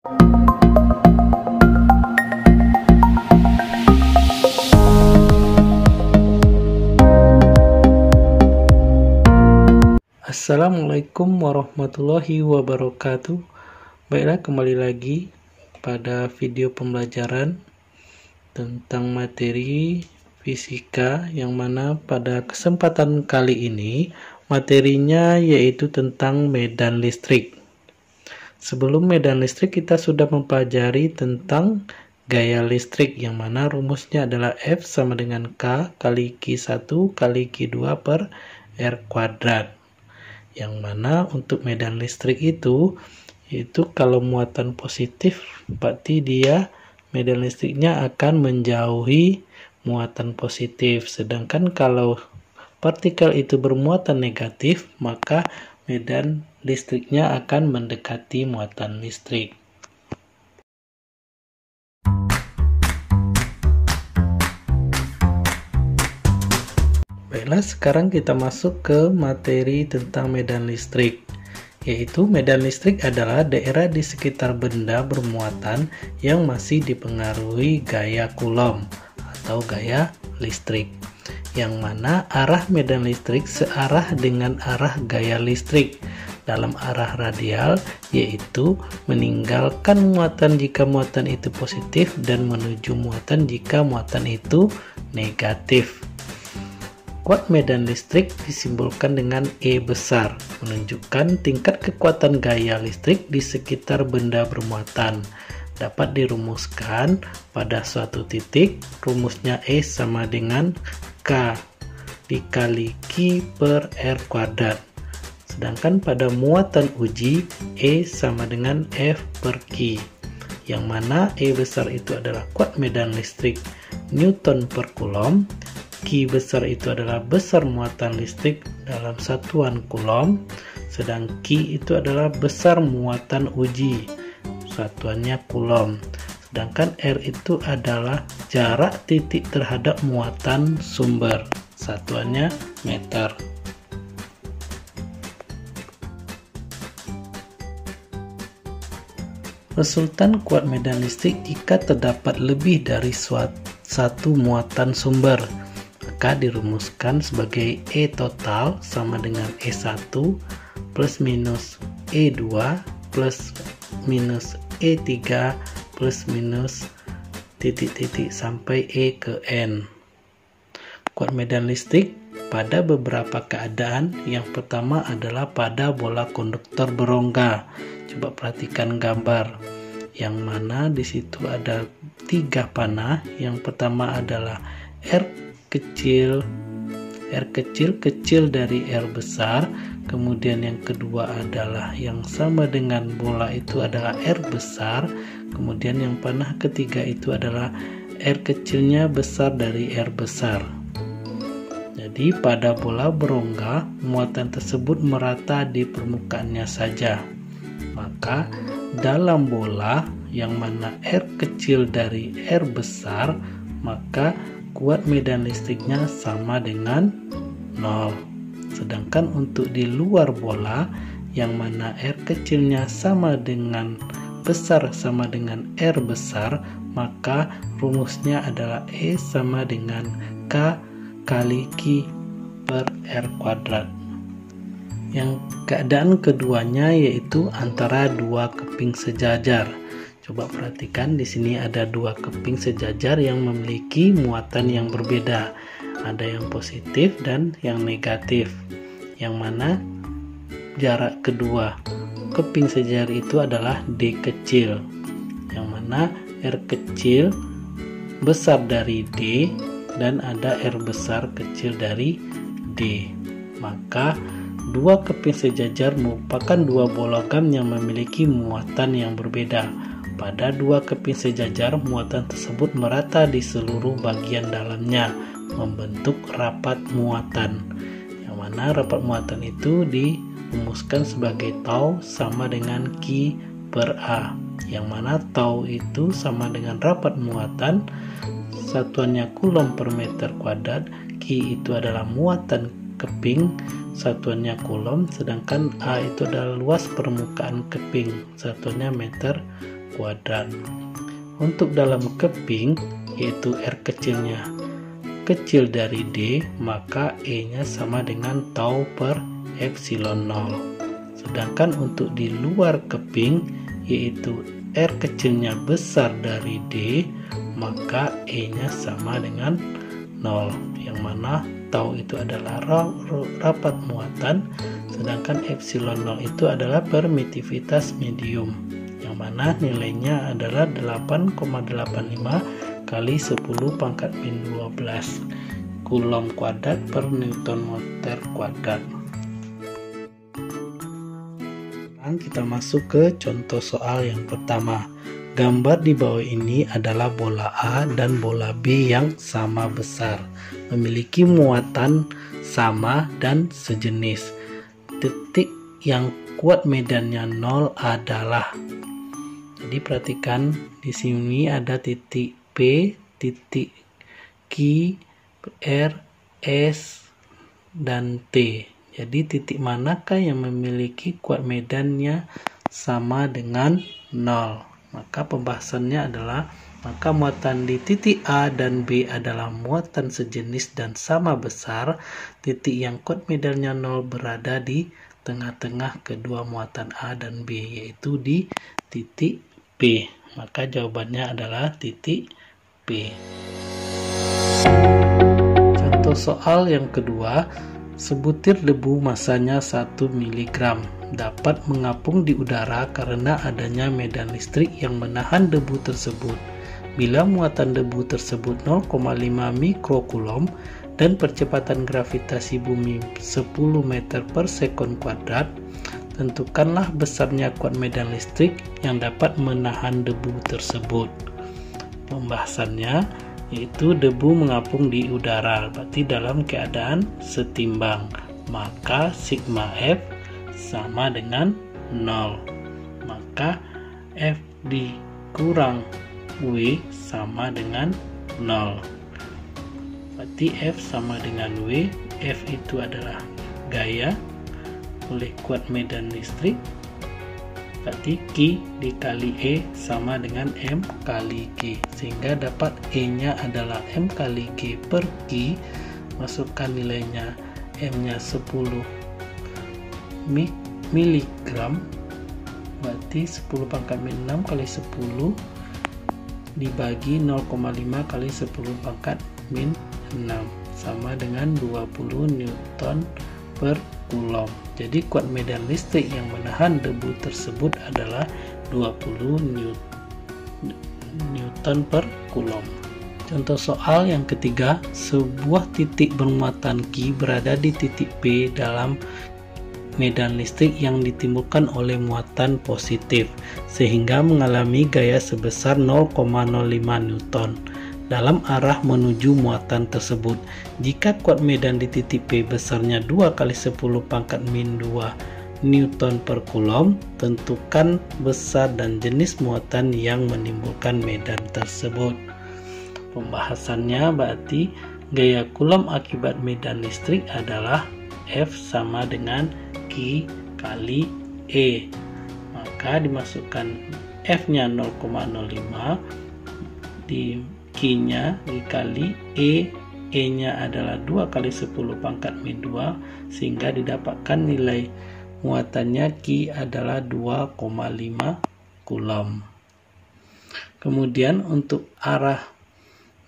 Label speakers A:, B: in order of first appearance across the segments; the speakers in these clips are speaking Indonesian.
A: Assalamualaikum warahmatullahi wabarakatuh. Baiklah, kembali lagi pada video pembelajaran tentang materi fisika, yang mana pada kesempatan kali ini materinya yaitu tentang medan listrik. Sebelum medan listrik kita sudah mempelajari tentang gaya listrik, yang mana rumusnya adalah F sama dengan K kali Q1 kali Q2 per R kuadrat. Yang mana untuk medan listrik itu kalau muatan positif berarti medan listriknya akan menjauhi muatan positif, sedangkan kalau partikel itu bermuatan negatif maka medan listriknya akan mendekati muatan listrik. Baiklah, sekarang kita masuk ke materi tentang medan listrik, yaitu medan listrik adalah daerah di sekitar benda bermuatan yang masih dipengaruhi gaya Coulomb atau gaya listrik, yang mana arah medan listrik searah dengan arah gaya listrik dalam arah radial, yaitu meninggalkan muatan jika muatan itu positif dan menuju muatan jika muatan itu negatif. Kuat medan listrik disimbolkan dengan E besar, menunjukkan tingkat kekuatan gaya listrik di sekitar benda bermuatan. Dapat dirumuskan pada suatu titik, rumusnya E sama dengan K dikali Q per R kuadrat. Sedangkan pada muatan uji, E sama dengan F per Q, yang mana E besar itu adalah kuat medan listrik Newton per Coulomb, Q besar itu adalah besar muatan listrik dalam satuan Coulomb, sedang Q itu adalah besar muatan uji, satuannya Coulomb. Sedangkan R itu adalah jarak titik terhadap muatan sumber, satuannya meter. Resultan kuat medan listrik jika terdapat lebih dari satu muatan sumber, maka dirumuskan sebagai E total sama dengan E1 plus minus E2 plus minus E3 plus minus titik-titik sampai E ke N. Kuat medan listrik pada beberapa keadaan. Yang pertama adalah pada bola konduktor berongga. Coba perhatikan gambar, yang mana di situ ada 3 panah. Yang pertama adalah R kecil dari R besar, kemudian yang kedua adalah yang sama dengan bola itu adalah R besar, kemudian yang panah ketiga itu adalah R kecilnya besar dari R besar. Jadi pada bola berongga muatan tersebut merata di permukaannya saja, maka dalam bola yang mana R kecil dari R besar, maka kuat medan listriknya sama dengan 0. Sedangkan untuk di luar bola yang mana R kecilnya sama dengan besar sama dengan R besar, maka rumusnya adalah E sama dengan K kali Q per R kuadrat. Yang keadaan keduanya yaitu antara dua keping sejajar. Coba perhatikan, di sini ada 2 keping sejajar yang memiliki muatan yang berbeda. Ada yang positif dan yang negatif. Yang mana jarak kedua keping sejajar itu adalah D kecil. Yang mana R kecil besar dari D dan ada R besar kecil dari D. Maka 2 keping sejajar merupakan 2 bola logam yang memiliki muatan yang berbeda. Pada 2 keping sejajar, muatan tersebut merata di seluruh bagian dalamnya, membentuk rapat muatan. Yang mana rapat muatan itu dirumuskan sebagai tau sama dengan Q per A. Yang mana tau itu sama dengan rapat muatan, satuannya Coulomb per meter kuadrat, Q itu adalah muatan keping, satuannya Coulomb, sedangkan A itu adalah luas permukaan keping, satuannya meter kuadrat. Untuk dalam keping, yaitu R kecilnya kecil dari D, maka E-nya sama dengan tau per epsilon 0. Sedangkan untuk di luar keping, yaitu R kecilnya besar dari D, maka E-nya sama dengan 0, yang mana tau itu adalah rapat muatan, sedangkan epsilon 0 itu adalah permitivitas medium, yang mana nilainya adalah 8,85 kali 10 pangkat min 12 Coulomb kuadrat per Newton meter kuadrat. Sekarang kita masuk ke contoh soal yang pertama. Gambar di bawah ini adalah bola A dan bola B yang sama besar, memiliki muatan sama dan sejenis. Titik yang kuat medannya 0 adalah. Jadi perhatikan di sini ada titik P, titik Q, R, S, dan T. Jadi titik manakah yang memiliki kuat medannya sama dengan 0? Maka pembahasannya adalah, maka muatan di titik A dan B adalah muatan sejenis dan sama besar. Titik yang kuat medannya 0 berada di tengah-tengah kedua muatan A dan B, yaitu di titik P. Maka jawabannya adalah titik P. Contoh soal yang kedua, sebutir debu masanya 1 mg dapat mengapung di udara karena adanya medan listrik yang menahan debu tersebut. Bila muatan debu tersebut 0,5 mikrocoulomb dan percepatan gravitasi bumi 10 meter per sekon kuadrat, tentukanlah besarnya kuat medan listrik yang dapat menahan debu tersebut. Pembahasannya yaitu debu mengapung di udara, berarti dalam keadaan setimbang, maka sigma F sama dengan 0, maka F dikurang W sama dengan 0, berarti F sama dengan W. F itu adalah gaya oleh kuat medan listrik, berarti Q dikali E sama dengan M kali G, sehingga dapat E nya adalah M kali G per Q. Masukkan nilainya, M nya 10 miligram, berarti 10 pangkat min 6 kali 10 dibagi 0,5 kali 10 pangkat min 6 sama dengan 20 Newton per Coulomb. Jadi kuat medan listrik yang menahan debu tersebut adalah 20 Newton per Coulomb. Contoh soal yang ketiga, sebuah titik bermuatan Q berada di titik P dalam medan listrik yang ditimbulkan oleh muatan positif, sehingga mengalami gaya sebesar 0,05 Newton dalam arah menuju muatan tersebut. Jika kuat medan di titik P besarnya 2 kali 10 pangkat min 2 Newton per Coulomb, tentukan besar dan jenis muatan yang menimbulkan medan tersebut. Pembahasannya berarti gaya Coulomb akibat medan listrik adalah F sama dengan Q kali E, maka dimasukkan F nya 0,05 di Q nya dikali E nya adalah 2 kali 10 pangkat min 2, sehingga didapatkan nilai muatannya Q adalah 2,5 Coulomb. Kemudian untuk arah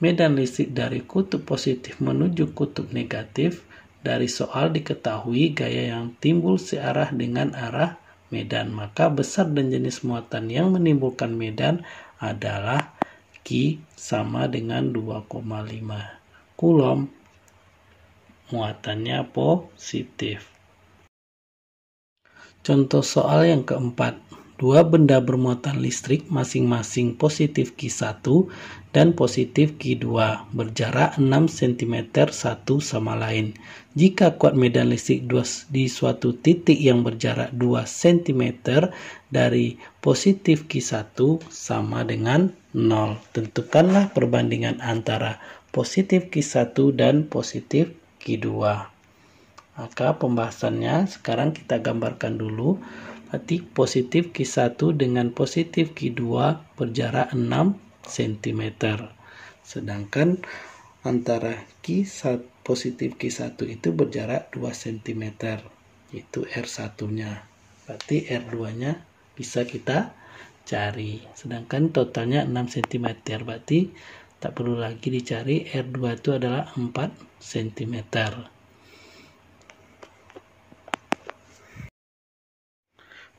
A: medan listrik dari kutub positif menuju kutub negatif, dari soal diketahui gaya yang timbul searah dengan arah medan, maka besar dan jenis muatan yang menimbulkan medan adalah Q sama dengan 2,5 Coulomb, muatannya positif. Contoh soal yang keempat, dua benda bermuatan listrik masing-masing positif Q1 dan positif Q2 berjarak 6 cm satu sama lain. Jika kuat medan listrik di suatu titik yang berjarak 2 cm dari positif Q1 sama dengan 0, tentukanlah perbandingan antara positif Q1 dan positif Q2. Maka pembahasannya sekarang kita gambarkan dulu. berarti positif Q1 dengan positif Q2 berjarak 6 cm. Sedangkan antara positif Q1 itu berjarak 2 cm, itu R1-nya. Berarti R2-nya bisa kita cari. Sedangkan totalnya 6 cm, berarti tak perlu lagi dicari, R2 itu adalah 4 cm.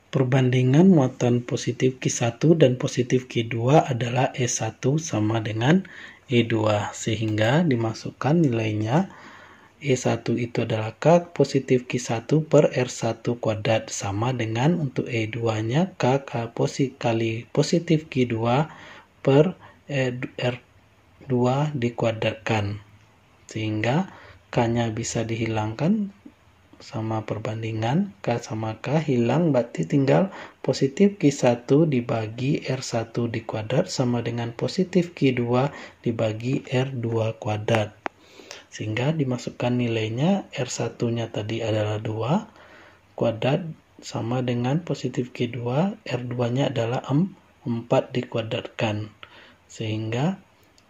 A: Perbandingan muatan positif Q1 dan positif Q2 adalah E1 sama dengan E2, sehingga dimasukkan nilainya. E1 itu adalah K positif Q1 per R1 kuadrat sama dengan untuk E2-nya K kali positif Q2 per R2 dikuadratkan. Sehingga K-nya bisa dihilangkan sama perbandingan K sama K hilang, berarti tinggal positif Q1 dibagi R1 dikuadrat sama dengan positif Q2 dibagi R2 kuadrat. Sehingga dimasukkan nilainya, R1-nya tadi adalah 2 kuadrat sama dengan positif Q2, R2-nya adalah 4 dikuadratkan. Sehingga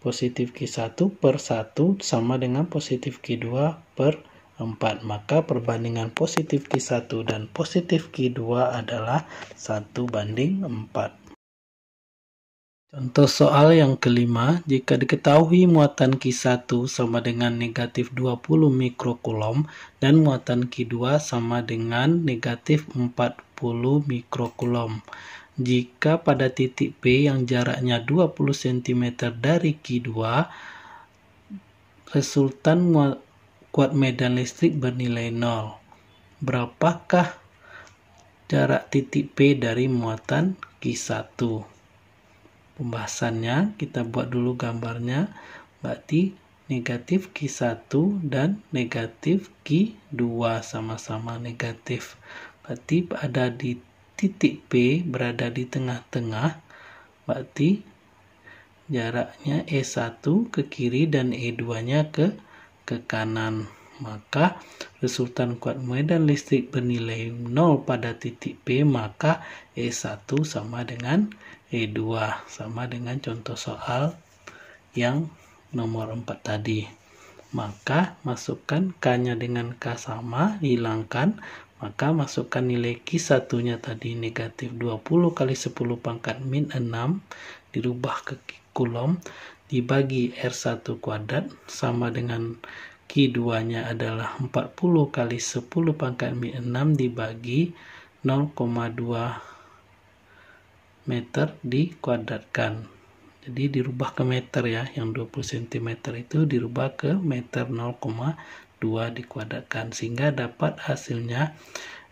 A: positif Q1 per 1 sama dengan positif Q2 per 4. Maka perbandingan positif Q1 dan positif Q2 adalah 1:4. Contoh soal yang kelima, jika diketahui muatan Q1 sama dengan negatif 20 mikrokulom dan muatan Q2 sama dengan negatif 40 mikrokulom. Jika pada titik P yang jaraknya 20 cm dari Q2, resultan kuat medan listrik bernilai 0. Berapakah jarak titik P dari muatan Q1? Pembahasannya kita buat dulu gambarnya, berarti negatif Q1 dan negatif Q2 sama-sama negatif. Berarti ada di titik P berada di tengah-tengah, berarti jaraknya E1 ke kiri dan E2-nya ke kanan. Maka resultan kuat medan listrik bernilai 0 pada titik P, maka E1 sama dengan E2, sama dengan contoh soal yang nomor 4 tadi. Maka masukkan K-nya dengan K sama, hilangkan, maka masukkan nilai Q1-nya tadi negatif 20 kali 10 pangkat min 6 dirubah ke kulom dibagi R1 kuadrat sama dengan Q2-nya adalah 40 kali 10 pangkat min 6 dibagi 0,2 meter dikuadratkan. Jadi dirubah ke meter ya, yang 20 cm itu dirubah ke meter, 0,2 dikuadratkan, sehingga dapat hasilnya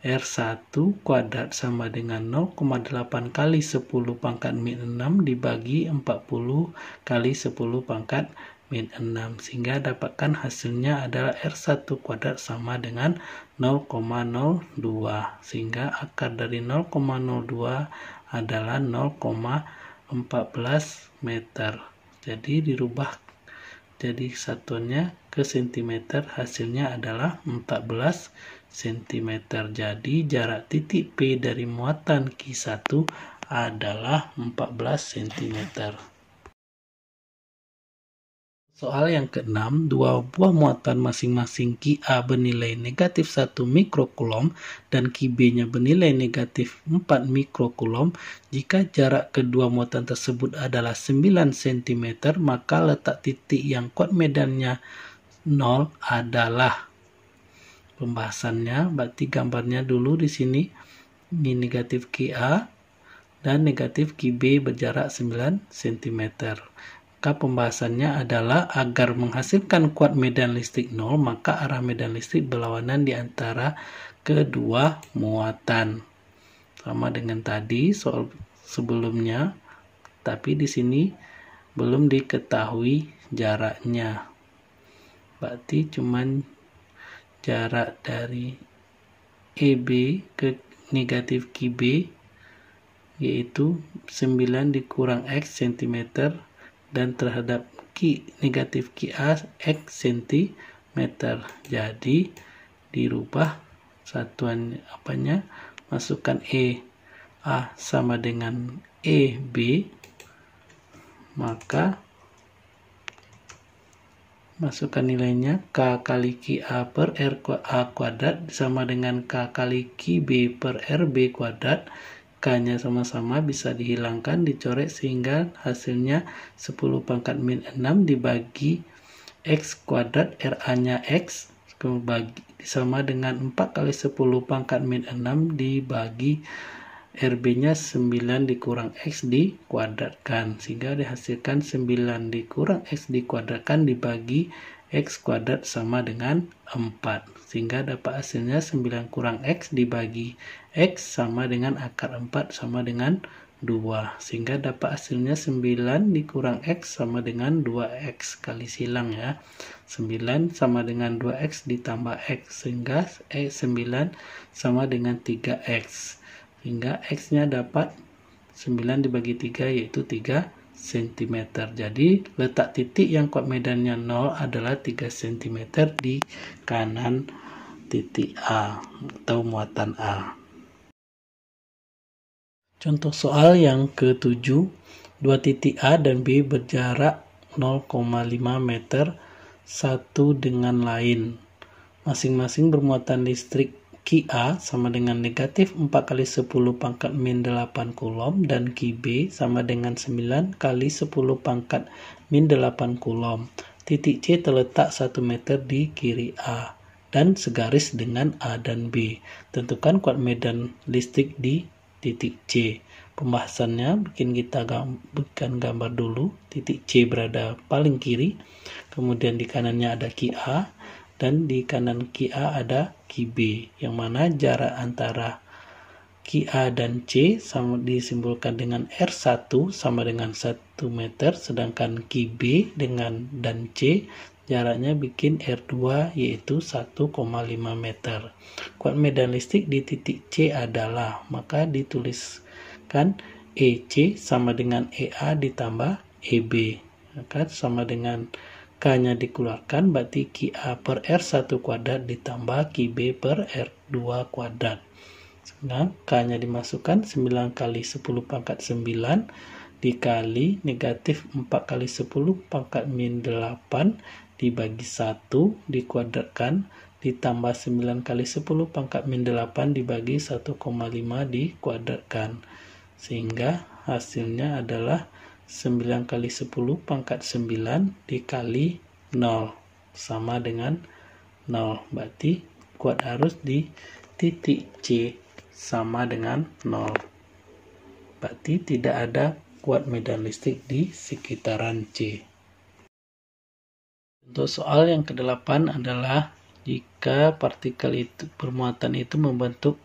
A: R1 kuadrat sama dengan 0,8 kali 10 pangkat min 6 dibagi 40 kali 10 pangkat min 6, sehingga dapatkan hasilnya adalah R1 kuadrat sama dengan 0,02, sehingga akar dari 0,02 adalah 0,14 meter. Jadi dirubah jadi satuannya ke cm, hasilnya adalah 14 cm. Jadi jarak titik P dari muatan Q1 adalah 14 cm. Soal yang ke-6, dua buah muatan masing-masing QA bernilai negatif 1 mikrokulom dan QB-nya bernilai negatif 4 mikrokulom. Jika jarak kedua muatan tersebut adalah 9 cm, maka letak titik yang kuat medannya 0 adalah. Pembahasannya, berarti gambarnya dulu di sini. Ini negatif QA dan negatif QB berjarak 9 cm. Pembahasannya adalah agar menghasilkan kuat medan listrik 0, maka arah medan listrik berlawanan di antara kedua muatan. Sama dengan tadi soal sebelumnya, tapi di sini belum diketahui jaraknya. Berarti cuman jarak dari EB ke negatif QB yaitu 9 dikurang X cm dan terhadap negatif QA X cm. Jadi dirubah satuan apanya, masukkan EA sama dengan EB, maka masukkan nilainya K kali QA per RA kuadrat sama dengan K kali QB per RB kuadrat. K-nya sama-sama bisa dihilangkan, dicoret sehingga hasilnya 10 pangkat min 6 dibagi X kuadrat, RA-nya X, sama dengan 4 kali 10 pangkat min 6 dibagi RB-nya 9 dikurang X dikuadratkan, sehingga dihasilkan 9 dikurang X dikuadratkan dibagi X kuadrat sama dengan 4, sehingga dapat hasilnya 9 kurang X dibagi X sama dengan akar 4 sama dengan 2, sehingga dapat hasilnya 9 dikurang X sama dengan 2X, kali silang ya, 9 sama dengan 2X ditambah X, sehingga 9 sama dengan 3X, sehingga X-nya dapat 9 dibagi 3 yaitu 3 cm. Jadi letak titik yang kuat medannya 0 adalah 3 cm di kanan titik A atau muatan A. Contoh soal yang ke-7, dua titik A dan B berjarak 0,5 meter satu dengan lain. Masing-masing bermuatan listrik QA sama dengan negatif 4 kali 10 pangkat min 8 Coulomb dan QB sama dengan 9 kali 10 pangkat min 8 Coulomb. Titik C terletak 1 meter di kiri A dan segaris dengan A dan B. Tentukan kuat medan listrik di titik C. Pembahasannya bikin kita berikan gambar dulu. Titik C berada paling kiri, kemudian di kanannya ada QA, dan di kanan QA ada QB, yang mana jarak antara QA dan C sama disimbolkan dengan R1 sama dengan 1 meter, sedangkan QB dan C jaraknya bikin R2 yaitu 1,5 meter. Kuat medan listrik di titik C adalah, maka dituliskan EC sama dengan EA ditambah EB, maka sama dengan K-nya dikeluarkan, berarti QA per R1 kuadrat ditambah QB per R2 kuadrat. Nah, K-nya dimasukkan 9 kali 10 pangkat 9 dikali negatif 4 kali 10 pangkat min 8 dibagi 1 dikuadratkan ditambah 9 kali 10 pangkat min 8 dibagi 1,5 dikuadratkan. Sehingga hasilnya adalah 9 kali 10 pangkat 9 dikali 0 sama dengan 0. Berarti kuat arus di titik C sama dengan 0. Berarti tidak ada kuat medan listrik di sekitaran C. Untuk soal yang ke-8 adalah jika partikel itu bermuatan itu membentuk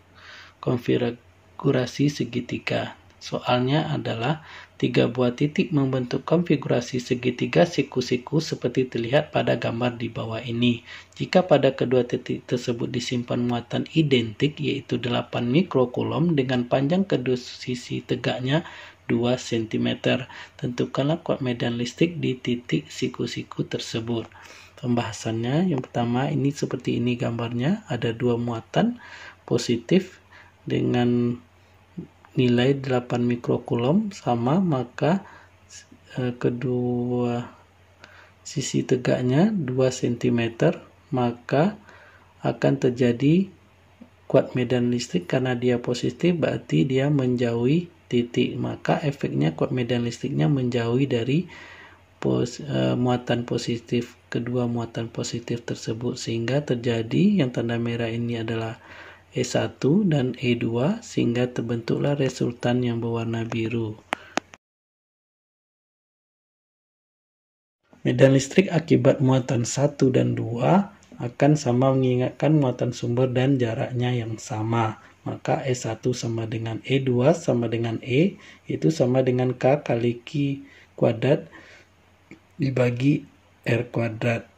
A: konfigurasi segitiga. Soalnya adalah 3 buah titik membentuk konfigurasi segitiga siku-siku seperti terlihat pada gambar di bawah ini. Jika pada kedua titik tersebut disimpan muatan identik yaitu 8 mikrocoulomb dengan panjang kedua sisi tegaknya 2 cm. Tentukanlah kuat medan listrik di titik siku-siku tersebut. Pembahasannya yang pertama ini seperti ini gambarnya, ada 2 muatan positif dengan nilai 8 mikrocoulomb sama, maka kedua sisi tegaknya 2 cm, maka akan terjadi kuat medan listrik karena dia positif, berarti dia menjauhi titik, maka efeknya kuat medan listriknya menjauhi dari muatan positif, kedua muatan positif tersebut, sehingga terjadi yang tanda merah ini adalah E1 dan E2, sehingga terbentuklah resultan yang berwarna biru. Medan listrik akibat muatan 1 dan 2 akan sama mengingatkan muatan sumber dan jaraknya yang sama. Maka E1 sama dengan E2 sama dengan E, itu sama dengan K kali Q kuadrat dibagi R kuadrat.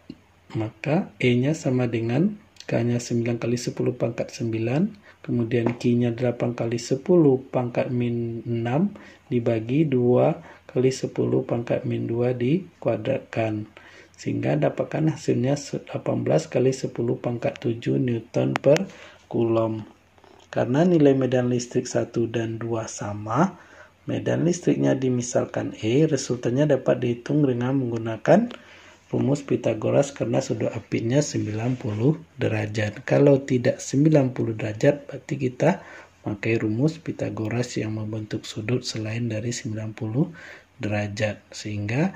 A: Maka E-nya sama dengan K-nya 9 kali 10 pangkat 9, kemudian Q-nya 8 kali 10 pangkat min 6 dibagi 2 kali 10 pangkat min 2 dikuadratkan. Sehingga dapatkan hasilnya 18 kali 10 pangkat 7 Newton per Coulomb. Karena nilai medan listrik 1 dan 2 sama, medan listriknya dimisalkan E, resultannya dapat dihitung dengan menggunakan rumus Pythagoras karena sudut apitnya 90 derajat. Kalau tidak 90 derajat, berarti kita pakai rumus Pythagoras yang membentuk sudut selain dari 90 derajat. Sehingga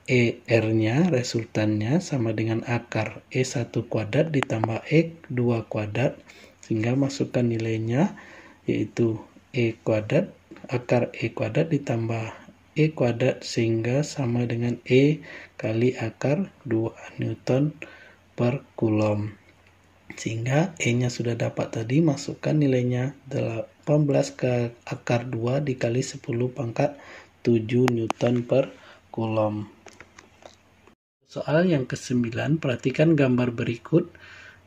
A: ER-nya, resultannya sama dengan akar E1 kuadrat ditambah E2 kuadrat, sehingga masukkan nilainya yaitu E kuadrat, akar E kuadrat ditambah E kuadrat, sehingga sama dengan E kali akar 2 Newton per Coulomb. Sehingga E-nya sudah dapat tadi, masukkan nilainya 18 ke akar 2 dikali 10 pangkat 7 Newton per Coulomb. Soal yang ke-9, perhatikan gambar berikut.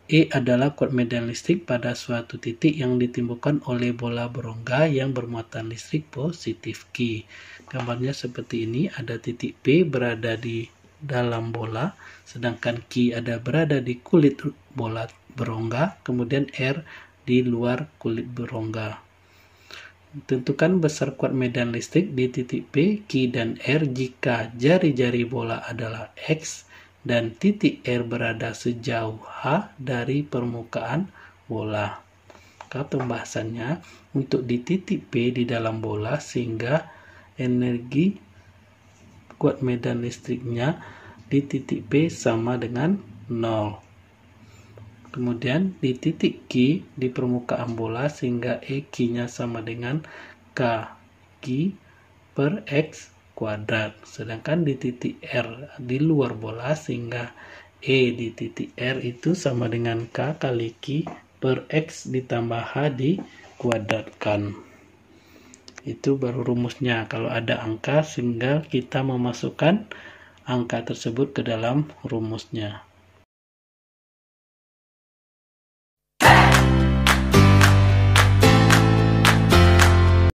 A: E adalah kuat medan listrik pada suatu titik yang ditimbulkan oleh bola berongga yang bermuatan listrik positif Q. Gambarnya seperti ini, ada titik P berada di dalam bola, sedangkan Q berada di kulit bola berongga, kemudian R di luar kulit berongga. Tentukan besar kuat medan listrik di titik P, Q, dan R jika jari-jari bola adalah X dan titik R berada sejauh H dari permukaan bola. Maka pembahasannya, untuk di titik P di dalam bola, sehingga energi kuat medan listriknya di titik P sama dengan 0. Kemudian di titik Q di permukaan bola, sehingga EQ-nya sama dengan KQ per X kuadrat. Sedangkan di titik R di luar bola, sehingga E di titik R itu sama dengan K kali Q per X ditambah H dikuadratkan. Itu baru rumusnya. Kalau ada angka, sehingga kita memasukkan angka tersebut ke dalam rumusnya.